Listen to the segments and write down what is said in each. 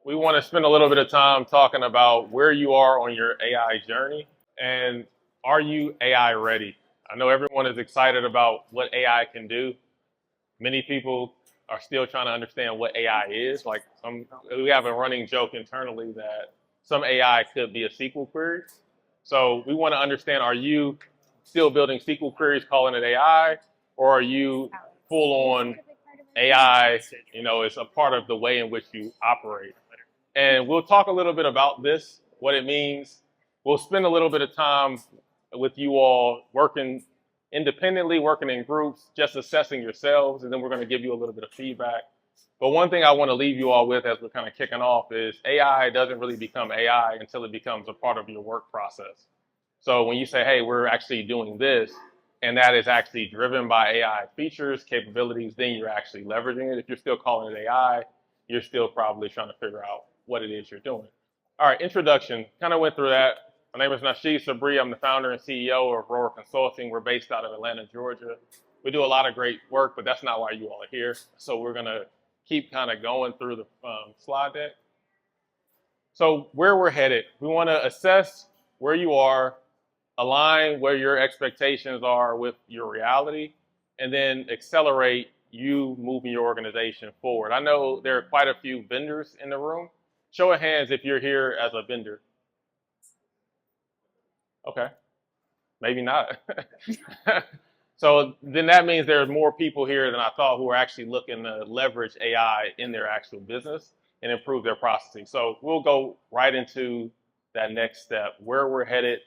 We want to spend a little bit of time talking about where you are on your AI journey and are you AI ready? I know everyone is excited about what AI can do. Many people are still trying to understand what AI is. We have a running joke internally that some AI could be a SQL query. So we want to understand, are you still building SQL queries calling it AI, or are you full on AI, is a part of the way in which you operate? And we'll talk a little bit about this, what it means. We'll spend a little bit of time with you all working independently, working in groups, just assessing yourselves, and then we're going to give you a little bit of feedback. But one thing I want to leave you all with as we're kind of kicking off is AI doesn't really become AI until it becomes a part of your work process. So when you say, hey, we're actually doing this, and that is actually driven by AI features, capabilities, then you're actually leveraging it. If you're still calling it AI, you're still probably trying to figure out what it is you're doing. All right, introduction. Kind of went through that. My name is Nasheed Sabri. I'm the founder and CEO of Roar Consulting. We're based out of Atlanta, Georgia. We do a lot of great work, but that's not why you all are here. So we're going to keep kind of going through the slide deck. So where we're headed, we want to assess where you are, align where your expectations are with your reality, and then accelerate you moving your organization forward. I know there are quite a few vendors in the room. Show of hands if you're here as a vendor. Okay, maybe not. So then that means there's more people here than I thought who are actually looking to leverage AI in their actual business and improve their processing. So we'll go right into that next step, where we're headed,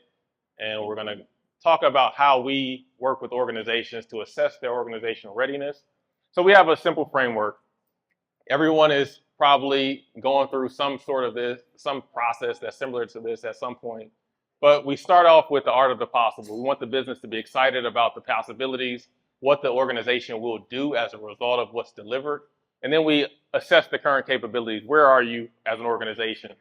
and we're going to talk about how we work with organizations to assess their organizational readiness. So we have a simple framework. Everyone is probably going through some sort of this, some process that's similar to this at some point. But we start off with the art of the possible. We want the business to be excited about the possibilities, what the organization will do as a result of what's delivered. And then we assess the current capabilities. Where are you as an organization?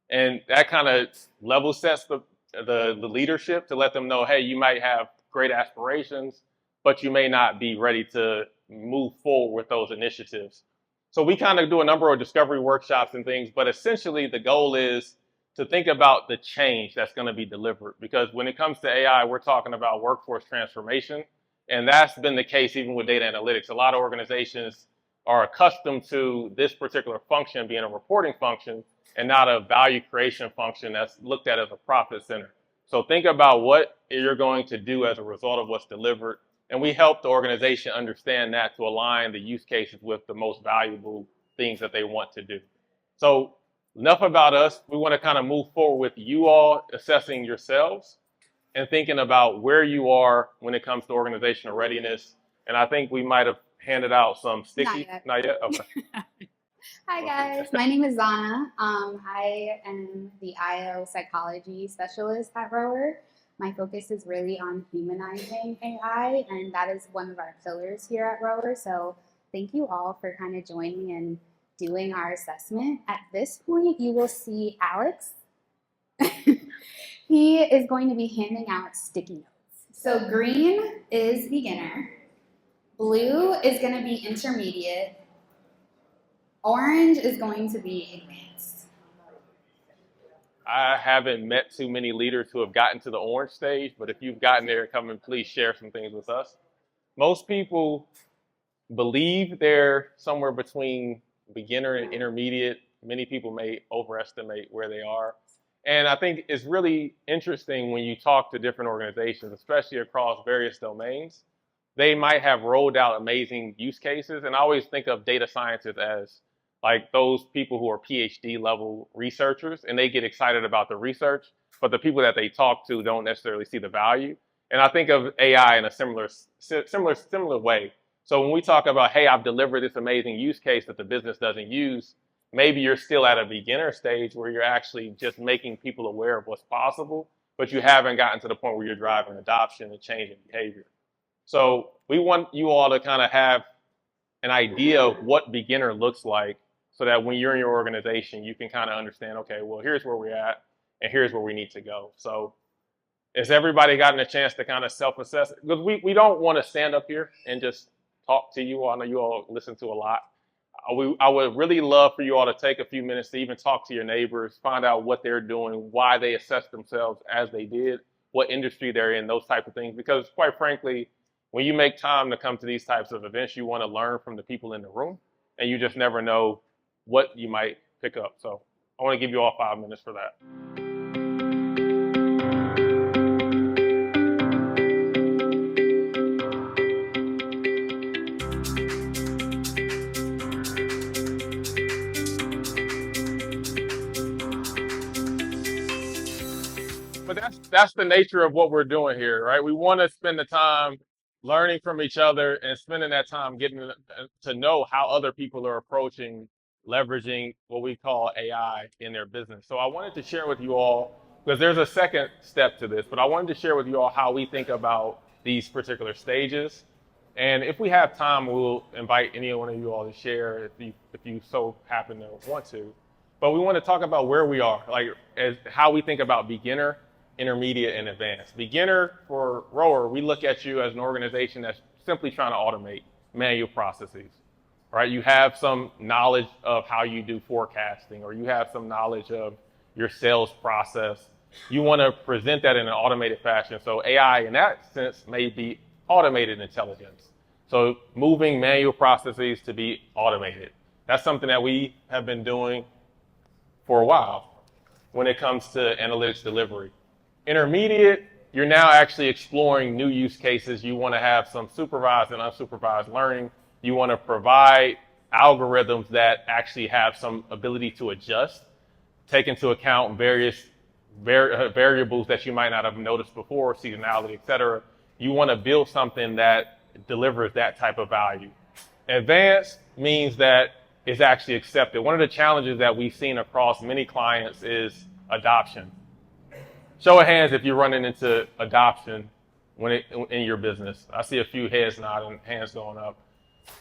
And that kind of level sets the leadership to let them know, hey, you might have great aspirations, but you may not be ready to move forward with those initiatives. So we kind of do a number of discovery workshops and things, but essentially the goal is to think about the change that's going to be delivered. Because when it comes to AI, we're talking about workforce transformation. And that's been the case even with data analytics. A lot of organizations are accustomed to this particular function being a reporting function and not a value creation function that's looked at as a profit center. So think about what you're going to do as a result of what's delivered. And we help the organization understand that to align the use cases with the most valuable things that they want to do. So enough about us. We want to kind of move forward with you all assessing yourselves and thinking about where you are when it comes to organizational readiness. And I think we might have handed out some sticky. Not yet. Okay. Hi guys, my name is Zana. I am the IO psychology specialist at Rower. My focus is really on humanizing AI, and that is one of our pillars here at Rower. So thank you all for kind of joining and doing our assessment. At this point, you will see Alex. He is going to be handing out sticky notes. So green is beginner, blue is going to be intermediate, orange is going to be advanced. I haven't met too many leaders who have gotten to the orange stage, but if you've gotten there, come and please share some things with us. Most people believe they're somewhere between beginner and intermediate. Many people may overestimate where they are. And I think it's really interesting when you talk to different organizations, especially across various domains. They might have rolled out amazing use cases. And I always think of data scientists as like those people who are PhD level researchers, and they get excited about the research, but the people that they talk to don't necessarily see the value. And I think of AI in a similar way. So when we talk about, hey, I've delivered this amazing use case that the business doesn't use, maybe you're still at a beginner stage where you're actually just making people aware of what's possible, but you haven't gotten to the point where you're driving adoption and changing behavior. So we want you all to kind of have an idea of what beginner looks like so that when you're in your organization, you can kind of understand, okay, well, here's where we're at and here's where we need to go. So has everybody gotten a chance to kind of self-assess? Because we don't want to stand up here and just talk to you all. I know you all listen to a lot. I would really love for you all to take a few minutes to even talk to your neighbors, find out what they're doing, why they assess themselves as they did, what industry they're in, those type of things. Because quite frankly, when you make time to come to these types of events, you want to learn from the people in the room, and you just never know what you might pick up. So I want to give you all 5 minutes for that. But that's the nature of what we're doing here, right? We want to spend the time learning from each other and spending that time getting to know how other people are approaching leveraging what we call AI in their business. So I wanted to share with you all, because there's a second step to this, but I wanted to share with you all how we think about these particular stages. And if we have time, we'll invite any one of you all to share if you so happen to want to. But we want to talk about where we are, like as how we think about beginner, intermediate, and advanced. Beginner for Rower, we look at you as an organization that's simply trying to automate manual processes, right? You have some knowledge of how you do forecasting, or you have some knowledge of your sales process. You want to present that in an automated fashion. So AI, in that sense, may be automated intelligence. So moving manual processes to be automated. That's something that we have been doing for a while when it comes to analytics delivery. Intermediate, you're now actually exploring new use cases. You want to have some supervised and unsupervised learning. You want to provide algorithms that actually have some ability to adjust, take into account various variables that you might not have noticed before, seasonality, et cetera. You want to build something that delivers that type of value. Advanced means that it's actually accepted. One of the challenges that we've seen across many clients is adoption. Show of hands if you're running into adoption in your business. I see a few heads nodding, hands going up.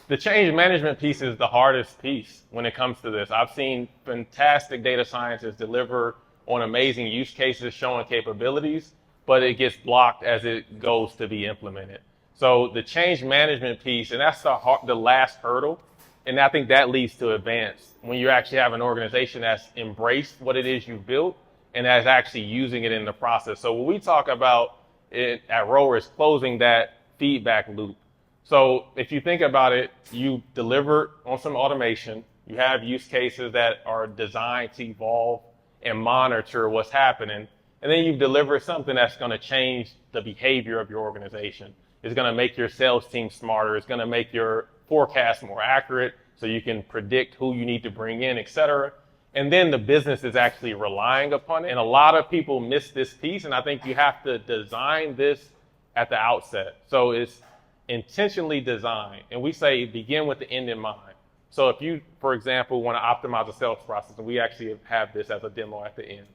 The change management piece is the hardest piece when it comes to this. I've seen fantastic data scientists deliver on amazing use cases showing capabilities, but it gets blocked as it goes to be implemented. So the change management piece, and that's the last hurdle, and I think that leads to advance. When you actually have an organization that's embraced what it is you've built and that's actually using it in the process. So what we talk about at Rower is closing that feedback loop. So if you think about it, you deliver on some automation, you have use cases that are designed to evolve and monitor what's happening, and then you deliver something that's going to change the behavior of your organization. It's going to make your sales team smarter. It's going to make your forecast more accurate so you can predict who you need to bring in, et cetera. And then the business is actually relying upon it. And a lot of people miss this piece, and I think you have to design this at the outset. So it's intentionally designed, and we say begin with the end in mind. So if you, for example, want to optimize a sales process, and we actually have this as a demo at the end,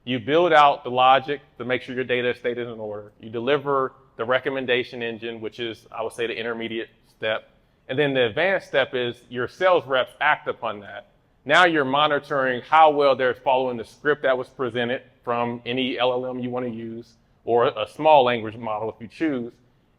you build out the logic to make sure your data is stated in order. You deliver the recommendation engine, which is, I would say, the intermediate step. And then the advanced step is your sales reps act upon that. Now you're monitoring how well they're following the script that was presented from any LLM you want to use, or a small language model if you choose.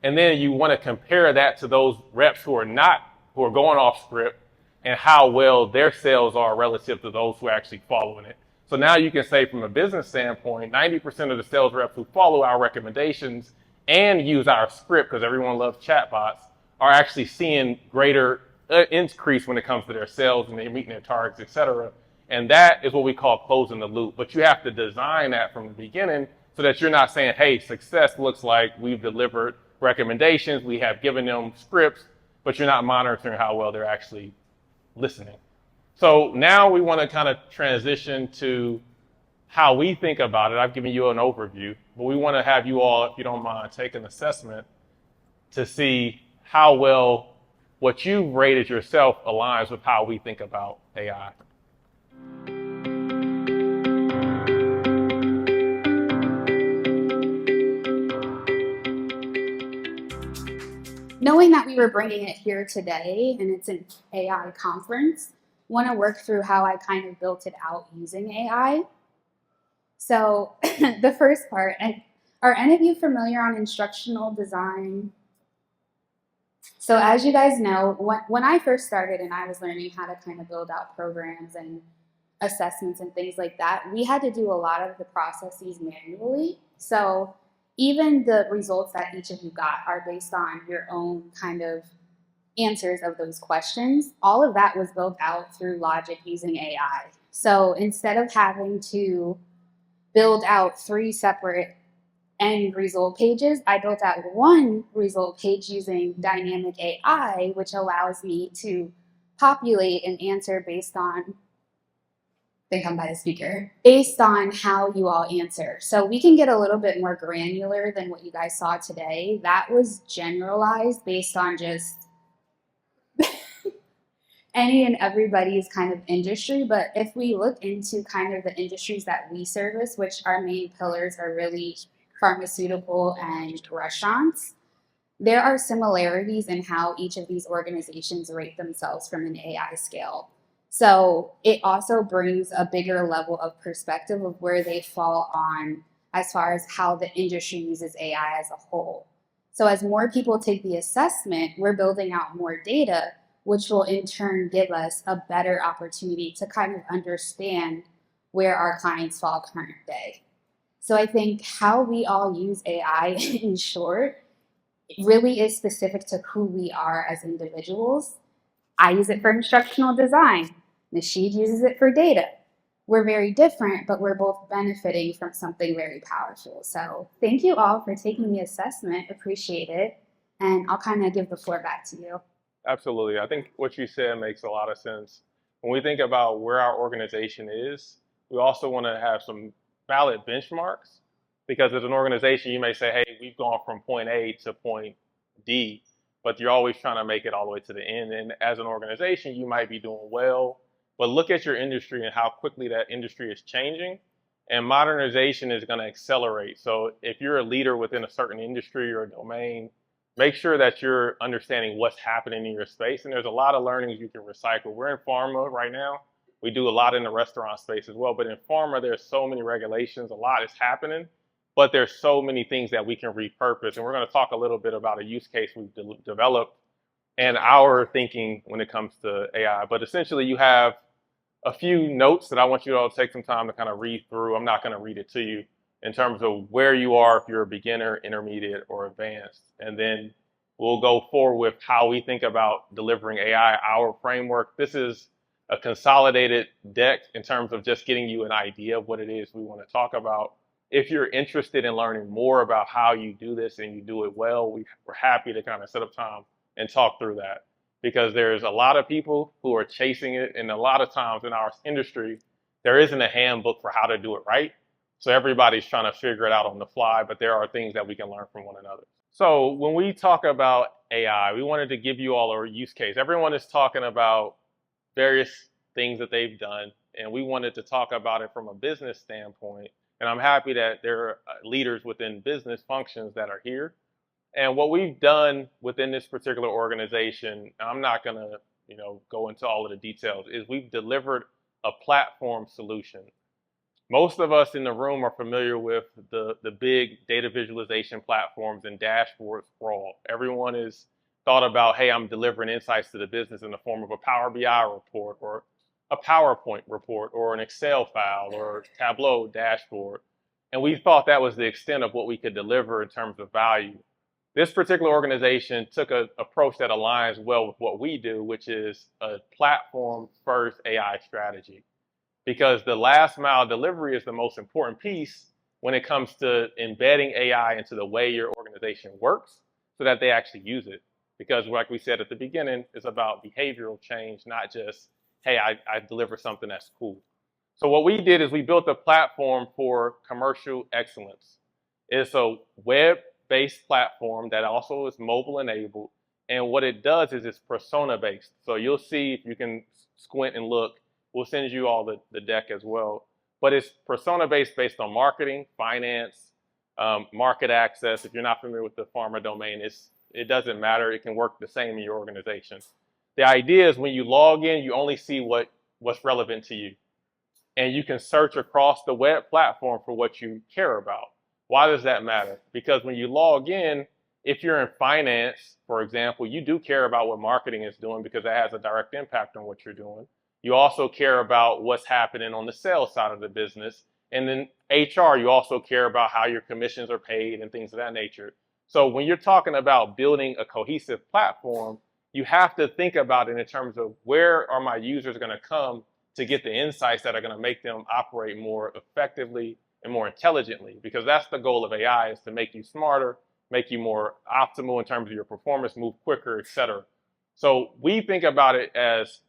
And then you want to compare that to those reps who are going off script, and how well their sales are relative to those who are actually following it. So now you can say from a business standpoint, 90% of the sales reps who follow our recommendations and use our script, because everyone loves chatbots, are actually seeing greater increase when it comes to their sales and they're meeting their targets, et cetera. And that is what we call closing the loop. But you have to design that from the beginning so that you're not saying, hey, success looks like we've delivered recommendations, we have given them scripts, but you're not monitoring how well they're actually listening. So now we want to kind of transition to how we think about it. I've given you an overview, but we want to have you all, if you don't mind, take an assessment to see how well what you've rated yourself aligns with how we think about AI. Knowing that we were bringing it here today and it's an AI conference, want to work through how I kind of built it out using AI. So the first part, are any of you familiar on instructional design? So as you guys know, when I first started and I was learning how to kind of build out programs and assessments and things like that, we had to do a lot of the processes manually. So even the results that each of you got are based on your own kind of answers of those questions. All of that was built out through logic using AI. So instead of having to build out three separate end result pages, I built out one result page using dynamic AI, which allows me to populate an answer based on, think I'm by the speaker, based on how you all answer. So we can get a little bit more granular than what you guys saw today. That was generalized based on just any and everybody's kind of industry. But if we look into kind of the industries that we service, which our main pillars are really pharmaceutical and restaurants, there are similarities in how each of these organizations rate themselves from an AI scale. So it also brings a bigger level of perspective of where they fall on as far as how the industry uses AI as a whole. So as more people take the assessment, we're building out more data, which will in turn give us a better opportunity to kind of understand where our clients fall current day. So I think how we all use AI in short really is specific to who we are as individuals. I use it for instructional design. Nasheed uses it for data. We're very different, but we're both benefiting from something very powerful. So thank you all for taking the assessment. Appreciate it. And I'll kind of give the floor back to you. Absolutely. I think what you said makes a lot of sense. When we think about where our organization is, we also want to have some valid benchmarks because as an organization, you may say, hey, we've gone from point A to point D, but you're always trying to make it all the way to the end. And as an organization, you might be doing well, but look at your industry and how quickly that industry is changing. And modernization is going to accelerate. So if you're a leader within a certain industry or a domain, make sure that you're understanding what's happening in your space. And there's a lot of learnings you can recycle. We're in pharma right now. We do a lot in the restaurant space as well. But in pharma, there's so many regulations. A lot is happening. But there's so many things that we can repurpose. And we're going to talk a little bit about a use case we've developed and our thinking when it comes to AI. But essentially, you have a few notes that I want you all to take some time to kind of read through. I'm not going to read it to you in terms of where you are, if you're a beginner, intermediate, or advanced. And then we'll go forward with how we think about delivering AI, our framework. This is a consolidated deck in terms of just getting you an idea of what it is we want to talk about. If you're interested in learning more about how you do this and you do it well, we're happy to kind of set up time and talk through that because there's a lot of people who are chasing it. And a lot of times in our industry, there isn't a handbook for how to do it right. So everybody's trying to figure it out on the fly, but there are things that we can learn from one another. So when we talk about AI, we wanted to give you all a use case. Everyone is talking about various things that they've done, and we wanted to talk about it from a business standpoint. And I'm happy that there are leaders within business functions that are here. And what we've done within this particular organization, and I'm not going to, go into all of the details, is we've delivered a platform solution. Most of us in the room are familiar with the big data visualization platforms and dashboards sprawl. Everyone is thought about, hey, I'm delivering insights to the business in the form of a Power BI report or a PowerPoint report or an Excel file or Tableau dashboard. And we thought that was the extent of what we could deliver in terms of value. This particular organization took an approach that aligns well with what we do, which is a platform-first AI strategy. Because the last mile delivery is the most important piece when it comes to embedding AI into the way your organization works so that they actually use it. Because like we said at the beginning, it's about behavioral change, not just, hey, I deliver something that's cool. So what we did is we built a platform for commercial excellence. It's a web-based platform that also is mobile enabled. And what it does is it's persona based. So you'll see if you can squint and look, we'll send you all the deck as well. But it's persona based on marketing, finance, market access. If you're not familiar with the pharma domain, it doesn't matter. It can work the same in your organization. The idea is when you log in, you only see what's relevant to you. And you can search across the web platform for what you care about. Why does that matter? Because when you log in, if you're in finance, for example, you do care about what marketing is doing because that has a direct impact on what you're doing. You also care about what's happening on the sales side of the business. And then HR, you also care about how your commissions are paid and things of that nature. So when you're talking about building a cohesive platform, you have to think about it in terms of where are my users going to come to get the insights that are going to make them operate more effectively and more intelligently, because that's the goal of AI, is to make you smarter, make you more optimal in terms of your performance, move quicker, et cetera. So we think about it as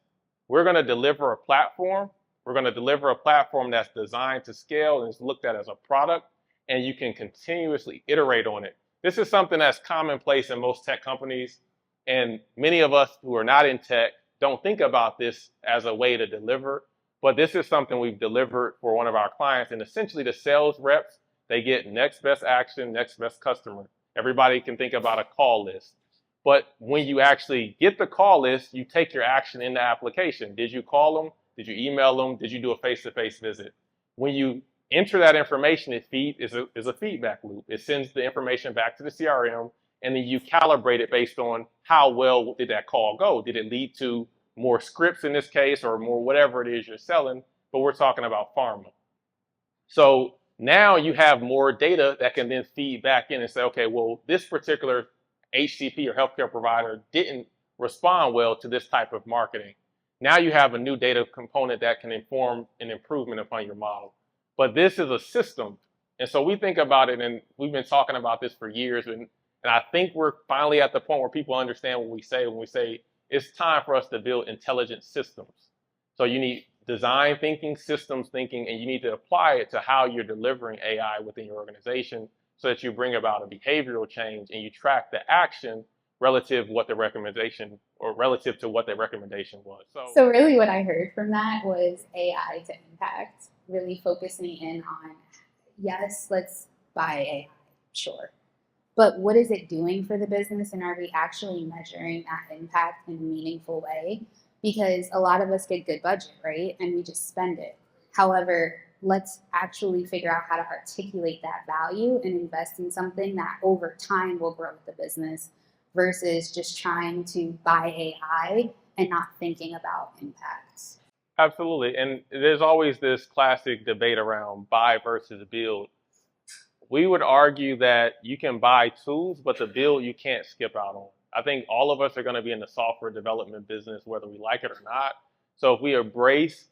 we're going to deliver a platform. We're going to deliver a platform that's designed to scale and is looked at as a product, and you can continuously iterate on it. This is something that's commonplace in most tech companies, and many of us who are not in tech don't think about this as a way to deliver, but this is something we've delivered for one of our clients. And essentially the sales reps, they get next best action, next best customer. Everybody can think about a call list. But when you actually get the call list, you take your action in the application. Did you call them? Did you email them? Did you do a face-to-face visit? When you enter that information, it is a feedback loop. It sends the information back to the CRM, and then you calibrate it based on how well did that call go. Did it lead to more scripts in this case, or more whatever it is you're selling? But we're talking about pharma. So now you have more data that can then feed back in and say, okay, well, this particular HCP or healthcare provider didn't respond well to this type of marketing. Now you have a new data component that can inform an improvement upon your model. But this is a system. And so we think about it, and we've been talking about this for years, and I think we're finally at the point where people understand what we say when we say it's time for us to build intelligent systems. So you need design thinking, systems thinking, and you need to apply it to how you're delivering AI within your organization so that you bring about a behavioral change and you track the action relative to what the recommendation was. So really what I heard from that was AI to impact, really focusing in on, yes, let's buy AI, sure. But what is it doing for the business, and are we actually measuring that impact in a meaningful way? Because a lot of us get good budget, right? And we just spend it. However, let's actually figure out how to articulate that value and invest in something that over time will grow the business versus just trying to buy AI and not thinking about impacts. Absolutely. And there's always this classic debate around buy versus build. We would argue that you can buy tools, but the build you can't skip out on. I think all of us are going to be in the software development business, whether we like it or not. So if we embrace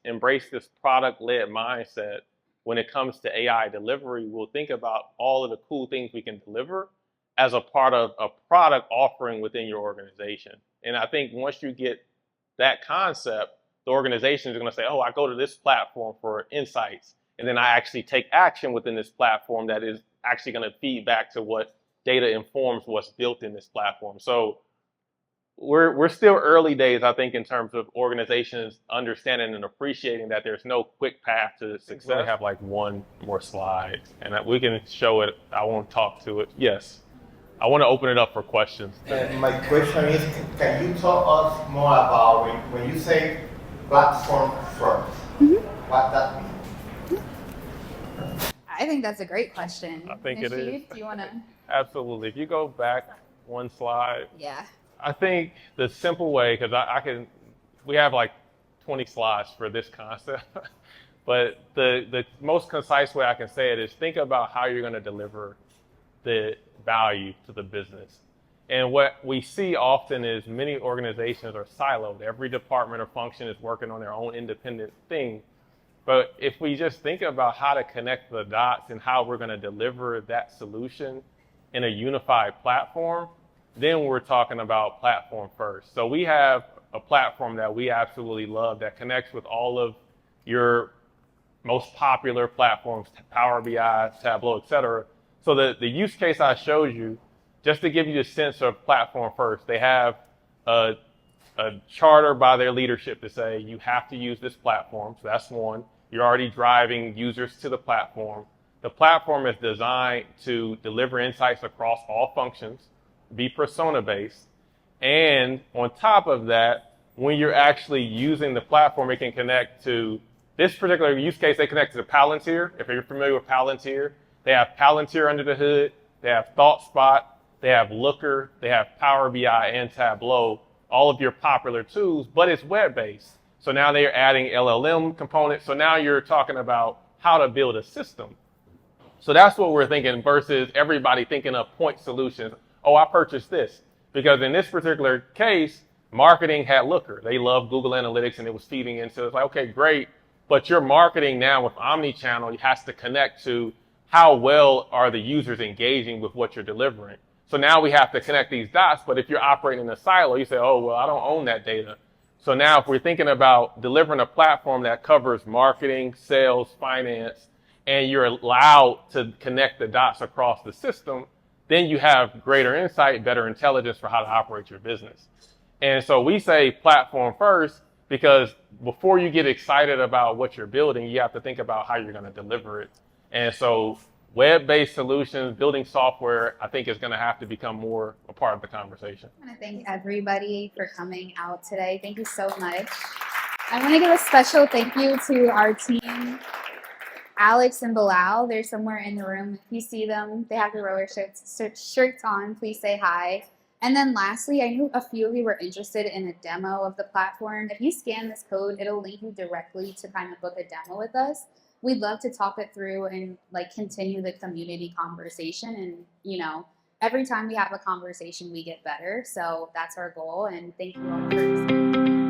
this product-led mindset when it comes to AI delivery, we'll think about all of the cool things we can deliver as a part of a product offering within your organization. And I think once you get that concept, the organization is going to say, oh, I go to this platform for insights, and then I actually take action within this platform that is actually going to feed back to what data informs what's built in this platform. So we're still early days, I think, in terms of organizations understanding and appreciating that there's no quick path to success. I have like one more slide, and we can show it. I won't talk to it. Yes. I want to open it up for questions. My question is, can you tell us more about when you say platform first, what that means? I think that's a great question. I think it is. Do you want to? Absolutely. If you go back one slide. Yeah. I think the simple way, because we have like 20 slides for this concept, but the most concise way I can say it is think about how you're going to deliver the value to the business. And what we see often is many organizations are siloed. Every department or function is working on their own independent thing. But if we just think about how to connect the dots and how we're going to deliver that solution in a unified platform, then we're talking about platform first. So we have a platform that we absolutely love that connects with all of your most popular platforms, Power BI, Tableau, et cetera. So the use case I showed you, just to give you a sense of platform first, they have a charter by their leadership to say you have to use this platform. So that's one. You're already driving users to the platform. The platform is designed to deliver insights across all functions, be persona-based, and on top of that, when you're actually using the platform, it can connect to this particular use case. They connect to Palantir. If you're familiar with Palantir, they have Palantir under the hood. They have ThoughtSpot. they have Looker, they have Power BI and Tableau, all of your popular tools, but it's web-based. So now they're adding LLM components. So now you're talking about how to build a system. So that's what we're thinking versus everybody thinking of point solutions. Oh, I purchased this. Because in this particular case, marketing had Looker. They loved Google Analytics and it was feeding into it. It's like, okay, great. But your marketing now with omnichannel has to connect to how well are the users engaging with what you're delivering. So now we have to connect these dots. But if you're operating in a silo, you say, oh, well, I don't own that data. So now if we're thinking about delivering a platform that covers marketing, sales, finance, and you're allowed to connect the dots across the system, then you have greater insight, better intelligence for how to operate your business. And so we say platform first because before you get excited about what you're building, you have to think about how you're going to deliver it. And so web-based solutions, building software, I think is going to have to become more a part of the conversation. I want to thank everybody for coming out today. Thank you so much. I want to give a special thank you to our team, Alex and Bilal. They're somewhere in the room. If you see them, they have the rower shirts on. Please say hi. And then lastly, I knew a few of you were interested in a demo of the platform. If you scan this code, it'll link you directly to kind of book a demo with us. We'd love to talk it through and like continue the community conversation. And, you know, every time we have a conversation, we get better. So that's our goal. And thank you all for listening.